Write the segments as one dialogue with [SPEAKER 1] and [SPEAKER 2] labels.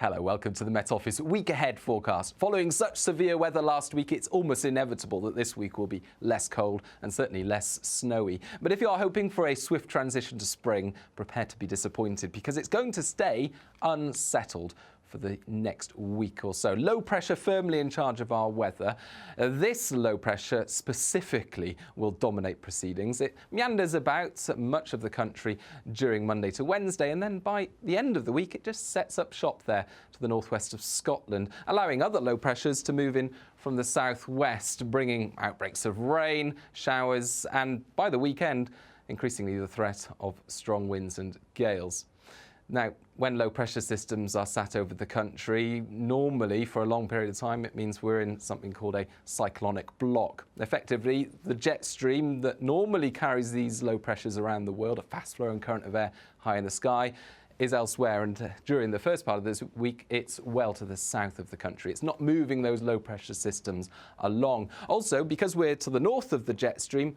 [SPEAKER 1] Hello, welcome to the Met Office week ahead forecast. Following such severe weather last week, it's almost inevitable that this week will be less cold and certainly less snowy. But if you are hoping for a swift transition to spring, prepare to be disappointed because it's going to stay unsettled for the next week or so. Low pressure firmly in charge of our weather. This low pressure specifically will dominate proceedings. It meanders about much of the country during Monday to Wednesday, and then by the end of the week it just sets up shop there to the northwest of Scotland, allowing other low pressures to move in from the southwest, bringing outbreaks of rain, showers, and by the weekend, increasingly the threat of strong winds and gales. Now, when low pressure systems are sat over the country, normally for a long period of time, it means we're in something called a cyclonic block. Effectively, the jet stream that normally carries these low pressures around the world, a fast flowing current of air high in the sky, is elsewhere, and during the first part of this week it's well to the south of the country. It's not moving those low pressure systems along. Also, because we're to the north of the jet stream,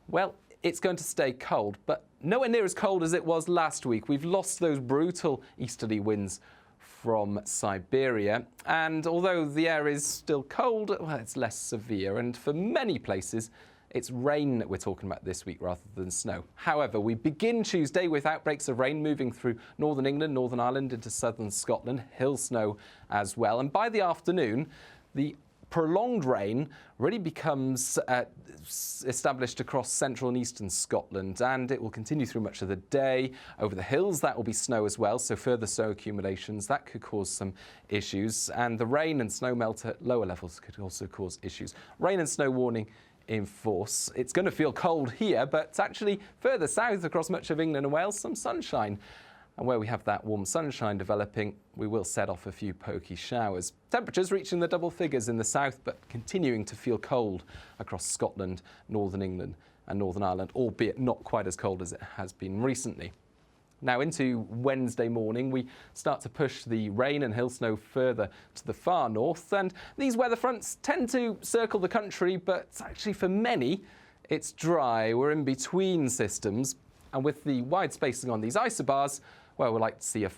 [SPEAKER 1] well, it's going to stay cold, but nowhere near as cold as it was last week. We've lost those brutal easterly winds from Siberia, and although the air is still cold, well, it's less severe, and for many places it's rain that we're talking about this week rather than snow. However, we begin Tuesday with outbreaks of rain moving through northern England, Northern Ireland into southern Scotland, hill snow as well, and by the afternoon the prolonged rain really becomes established across central and eastern Scotland, and it will continue through much of the day. Over the hills, that will be snow as well, so further snow accumulations, that could cause some issues, and the rain and snow melt at lower levels could also cause issues. Rain and snow warning in force. It's going to feel cold here, but actually further south across much of England and Wales, some sunshine. And where we have that warm sunshine developing, we will set off a few pokey showers. Temperatures reaching the double figures in the south, but continuing to feel cold across Scotland, Northern England and Northern Ireland, albeit not quite as cold as it has been recently. Now into Wednesday morning, we start to push the rain and hill snow further to the far north, and these weather fronts tend to circle the country, but actually for many, it's dry. We're in between systems, and with the wide spacing on these isobars, well, we'd like to see a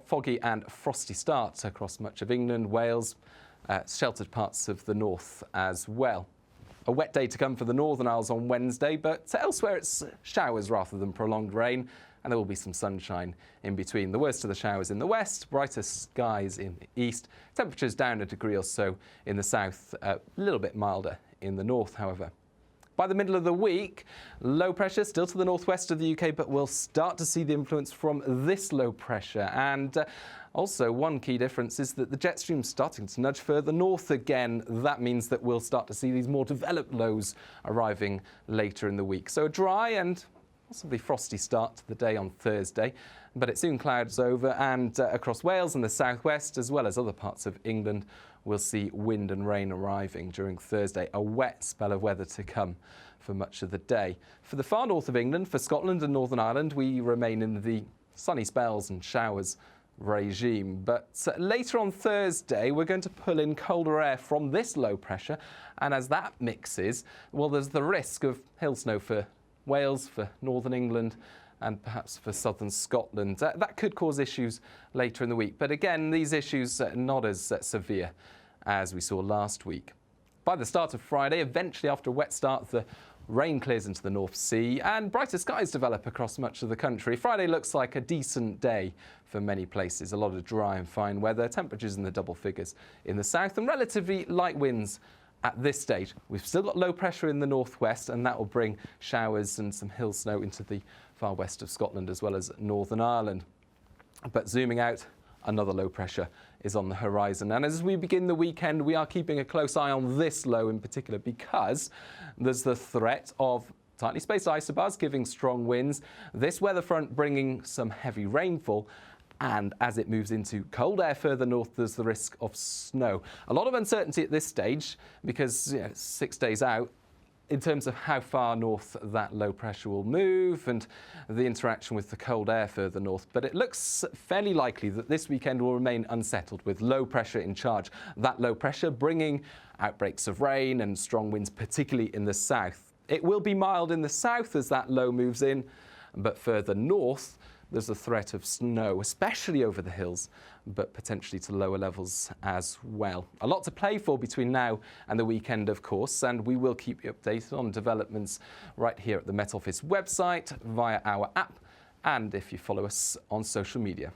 [SPEAKER 1] foggy and frosty start across much of England, Wales, sheltered parts of the north as well. A wet day to come for the Northern Isles on Wednesday, but elsewhere it's showers rather than prolonged rain, and there will be some sunshine in between. The worst of the showers in the west, brighter skies in the east, temperatures down a degree or so in the south, a little bit milder in the north, however. By the middle of the week, low pressure still to the northwest of the UK, but we'll start to see the influence from this low pressure. And also one key difference is that the jet stream's starting to nudge further north again. That means that we'll start to see these more developed lows arriving later in the week. So a dry and possibly frosty start to the day on Thursday, but it soon clouds over, and across Wales and the southwest, as well as other parts of England, we'll see wind and rain arriving during Thursday. A wet spell of weather to come for much of the day. For the far north of England, for Scotland and Northern Ireland, we remain in the sunny spells and showers regime. But later on Thursday, we're going to pull in colder air from this low pressure, and as that mixes, well, there's the risk of hill snow for Wales, for Northern England, and perhaps for southern Scotland. That could cause issues later in the week. But again, these issues are not as severe as we saw last week. By the start of Friday, eventually after a wet start, the rain clears into the North Sea and brighter skies develop across much of the country. Friday looks like a decent day for many places. A lot of dry and fine weather, temperatures in the double figures in the south, and relatively light winds at this stage. We've still got low pressure in the northwest, and that will bring showers and some hill snow into the far west of Scotland as well as Northern Ireland. But zooming out, another low pressure is on the horizon. And as we begin the weekend, we are keeping a close eye on this low in particular because there's the threat of tightly spaced isobars giving strong winds, this weather front bringing some heavy rainfall, and as it moves into cold air further north, there's the risk of snow. A lot of uncertainty at this stage because 6 days out in terms of how far north that low pressure will move and the interaction with the cold air further north. But it looks fairly likely that this weekend will remain unsettled with low pressure in charge. That low pressure bringing outbreaks of rain and strong winds, particularly in the south. It will be mild in the south as that low moves in, but further north, there's a threat of snow, especially over the hills, but potentially to lower levels as well. A lot to play for between now and the weekend, of course, and we will keep you updated on developments right here at the Met Office website, via our app, and if you follow us on social media.